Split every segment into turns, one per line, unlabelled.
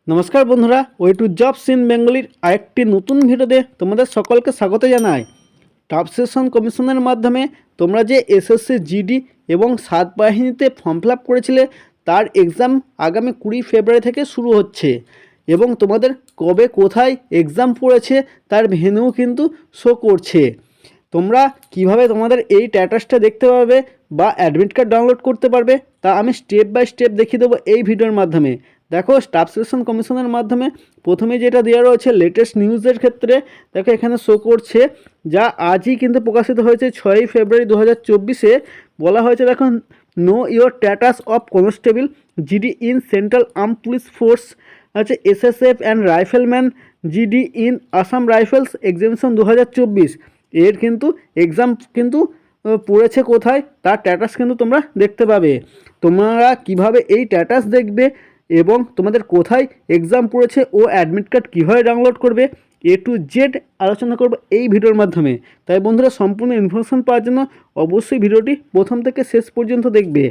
নমস্কার বন্ধুরা, way to jobs in বেঙ্গলির আরেকটি নতুন ভিডিওতে তোমাদের সকলকে স্বাগত জানাই। টাস্কসেশন কমিশনের মাধ্যমে তোমরা যে এসএসসি জিডি এবং সাত বাহিনীতে ফর্ম ফিল আপ করেছিলে তার এক্সাম আগামী 20 ফেব্রুয়ারি থেকে শুরু হচ্ছে এবং তোমাদের কবে কোথায় এক্সাম পড়েছে তার ভেন্যু কিন্তু শো করছে। তোমরা কিভাবে তোমাদের এই স্ট্যাটাসটা দেখতে পাবে বা অ্যাডমিট কার্ড ডাউনলোড করতে পারবে তা আমি স্টেপ বাই স্টেপ দেখিয়ে দেবো এই ভিডিওর মাধ্যমে। দেখো, স্টাফ সিলেকশন কমিশনের মাধ্যমে প্রথমে যেটা দেওয়া রয়েছে লেটেস্ট নিউজের ক্ষেত্রে, দেখো এখানে শো করছে, যা আজই কিন্তু প্রকাশিত হয়েছে 6 ফেব্রুয়ারি 2024-এ। বলা হয়েছে, দেখো, know your status of constable GD in central arm police force আছে SSF and rifleman GD in Assam Rifles examination 2024। এর কিন্তু এক্সাম কিন্তু পড়েছে কোথায় তার স্ট্যাটাস কিন্তু তোমরা দেখতে পাবে। তোমরা কিভাবে এই স্ট্যাটাস দেখবে এবং তোমাদের কোথায় এক্সাম পড়েছে ও অ্যাডমিট কার্ড কীভাবে ডাউনলোড করবে, এ টু জেড আলোচনা করব এই ভিডিওর মাধ্যমে। তাই বন্ধুরা, সম্পূর্ণ ইনফরমেশন পাওয়ার জন্য অবশ্যই ভিডিওটি প্রথম থেকে শেষ পর্যন্ত দেখবে।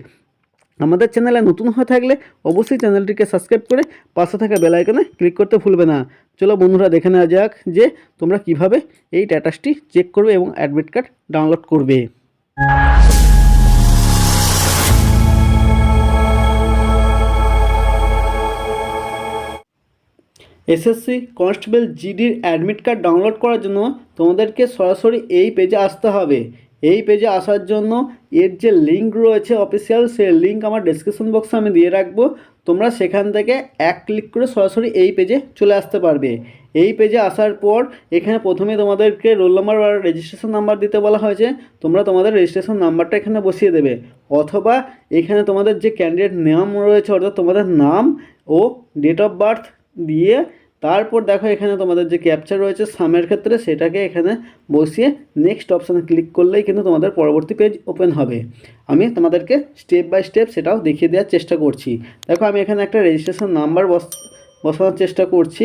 আমাদের চ্যানেলে নতুন হয়ে থাকলে অবশ্যই চ্যানেলটিকে সাবস্ক্রাইব করে পাশে থাকা বেল আইকনে ক্লিক করতে ভুলবে না। চলো বন্ধুরা, দেখে নেওয়া যাক যে তোমরা কিভাবে এই স্ট্যাটাসটি চেক করবে এবং অ্যাডমিট কার্ড ডাউনলোড করবে। এসএসসি কনস্টেবল জিডির অ্যাডমিট কার্ড ডাউনলোড করার জন্য তোমাদেরকে সরাসরি এই পেজে আসতে হবে। এই পেজে আসার জন্য এর যে লিঙ্ক রয়েছে অফিসিয়াল, সেই লিঙ্ক আমার ডেসক্রিপশন বক্সে আমি দিয়ে রাখবো। তোমরা সেখান থেকে এক ক্লিক করে সরাসরি এই পেজে চলে আসতে পারবে। এই পেজে আসার পর এখানে প্রথমে তোমাদেরকে রোল নাম্বার বা রেজিস্ট্রেশন নাম্বার দিতে বলা হয়েছে। তোমরা তোমাদের রেজিস্ট্রেশন নাম্বারটা এখানে বসিয়ে দেবে, অথবা এখানে তোমাদের যে ক্যান্ডিডেট নাম রয়েছে অর্থাৎ তোমাদের নাম ও ডেট অফ বার্থ দিয়ে তারপর দেখো এখানে তোমাদের যে ক্যাপচার রয়েছে সামের ক্ষেত্রে সেটাকে এখানে বসিয়ে নেক্সট অপশানে ক্লিক করলেই কিন্তু তোমাদের পরবর্তী পেজ ওপেন হবে। আমি তোমাদেরকে স্টেপ বাই স্টেপ সেটাও দেখিয়ে দেওয়ার চেষ্টা করছি। দেখো, আমি এখানে একটা রেজিস্ট্রেশন নাম্বার বসানোর চেষ্টা করছি,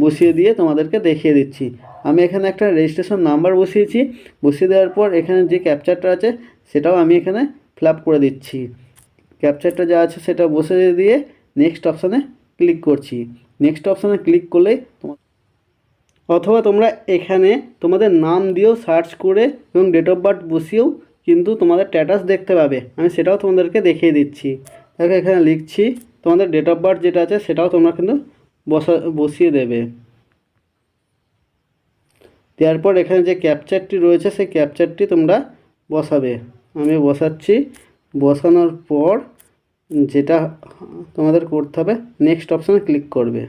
বসিয়ে দিয়ে তোমাদেরকে দেখিয়ে দিচ্ছি। আমি এখানে একটা রেজিস্ট্রেশন নাম্বার বসিয়েছি। বসিয়ে দেওয়ার পর এখানে যে ক্যাপচারটা আছে সেটাও আমি এখানে ফিল আপ করে দিচ্ছি। ক্যাপচারটা যা আছে সেটা বসিয়ে দিয়ে নেক্সট অপশানে ক্লিক করছি। নেক্সট অপশানে ক্লিক করলে অথবা তোমরা এখানে তোমাদের নাম দিয়েও সার্চ করে এবং ডেট অফ বার্থ বসিয়েও কিন্তু তোমাদের স্ট্যাটাস দেখতে পাবে। আমি সেটাও তোমাদেরকে দেখিয়ে দিচ্ছি। দেখো, এখানে লিখছি, তোমাদের ডেট অফ বার্থ যেটা আছে সেটাও তোমরা কিন্তু বসিয়ে দেবে। দেওয়ার পর এখানে যে ক্যাপচারটি রয়েছে সেই ক্যাপচারটি তোমরা বসাবে। আমি বসাচ্ছি। বসানোর পর যেটা তোমাদের করতে হবে, নেক্সট অপশানে ক্লিক করবে।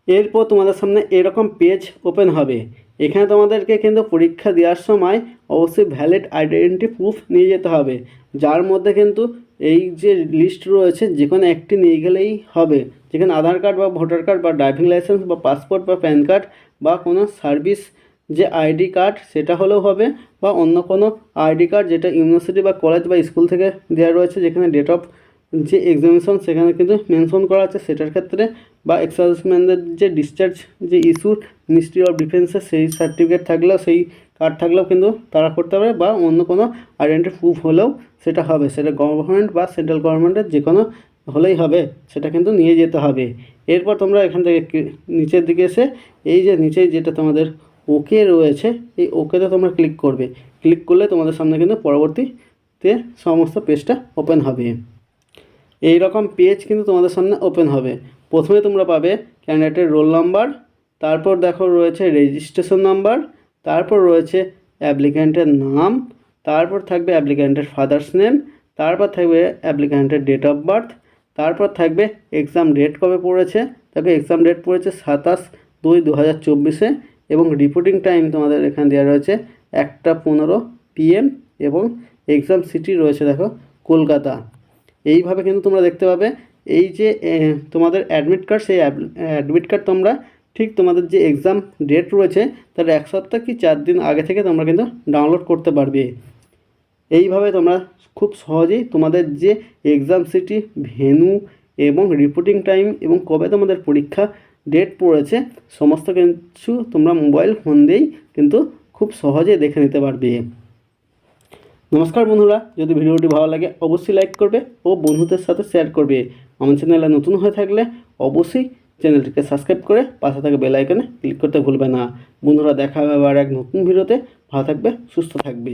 এরপর তোমাদের সামনে এরকম পেজ ওপেন হবে। এখানে তোমাদেরকে কিন্তু পরীক্ষা দেওয়ার সময় অবশ্যই ভ্যালিড আইডেন্টি প্রুফ নিয়ে যেতে হবে, যার মধ্যে কিন্তু এই যে লিস্ট রয়েছে যে কোনো একটি নিয়ে গেলেই হবে। যেখানে আধার কার্ড বা ভোটার কার্ড বা ড্রাইভিং লাইসেন্স বা পাসপোর্ট বা প্যান কার্ড বা কোনো সার্ভিস যে আইডি কার্ড সেটা হলেও হবে, বা অন্য কোনো আইডি কার্ড যেটা ইউনিভার্সিটি বা কলেজ বা স্কুল থেকে দেওয়া রয়েছে, যেখানে ডেট অফ যে এক্সামিনেশন সেখানে কিন্তু মেনশন করা আছে সেটার ক্ষেত্রে, বা এক্সার্ভিসম্যানদের যে ডিসচার্জ যে ইস্যুর মিনিস্ট্রি অফ ডিফেন্সের সেই সার্টিফিকেট থাকলেও, সেই কার্ড থাকলেও কিন্তু তারা করতে পারে, বা অন্য কোনো আইডেন্টি প্রুফ হলেও সেটা হবে। সেটা গভর্নমেন্ট বা সেন্ট্রাল গভর্নমেন্টের যে কোনো হলেই হবে, সেটা কিন্তু নিয়ে যেতে হবে। এরপর তোমরা এখান থেকে নিচের দিকে এসে এই যে নিচে যেটা তোমাদের ওকে রয়েছে, এই ওকেতে তোমরা ক্লিক করবে। ক্লিক করলে তোমাদের সামনে কিন্তু পরবর্তীতে সমস্ত পেজটা ওপেন হবে। এই রকম পেজ কিন্তু তোমাদের সামনে ওপেন হবে। প্রথমে তোমরা পাবে ক্যান্ডিডেটের রোল নাম্বার, তারপর দেখো রয়েছে রেজিস্ট্রেশন নাম্বার, তারপর রয়েছে অ্যাপ্লিক্যান্টের নাম, তারপর থাকবে অ্যাপ্লিক্যান্টের ফাদার্স নেম, তারপর থাকবে অ্যাপ্লিক্যান্টের ডেট অফ বার্থ, তারপর থাকবে এক্সাম ডেট কবে পড়েছে। দেখো, এক্সাম ডেট পড়েছে 27/2/2024 এবং রিপোর্টিং টাইম তোমাদের এখানে দেওয়া রয়েছে 1:15 PM এবং এক্সাম সিটি রয়েছে দেখো কলকাতা। এইভাবে কিন্তু তোমরা দেখতে পাবে এই যে তোমাদের অ্যাডমিট কার্ড, সেই অ্যাডমিট কার্ড তোমরা ঠিক তোমাদের যে এক্সাম ডেট রয়েছে তার 1 সপ্তাহ কি 4 দিন আগে থেকে তোমরা কিন্তু ডাউনলোড করতে পারবে। এইভাবে তোমরা খুব সহজেই তোমাদের যে এক্সাম সিটি, ভেন্যু এবং রিপোর্টিং টাইম এবং কবে তোমাদের পরীক্ষা ডেট পড়েছে সমস্ত কিছু তোমরা মোবাইল ফোন দিয়েই কিন্তু খুব সহজে দেখে নিতে পারবে। নমস্কার বন্ধুরা, যদি ভিডিওটি ভালো লাগে অবশ্যই লাইক করবে ও বন্ধুদের সাথে শেয়ার করবে। আমার চ্যানেলে নতুন হয়ে থাকলে অবশ্যই চ্যানেলটিকে সাবস্ক্রাইব করে পাশে থাকা বেল আইকনে ক্লিক করতে ভুলবে না। বন্ধুরা, দেখা হবে আবার এক নতুন ভিডিওতে। ভালো থাকবে, সুস্থ থাকবে।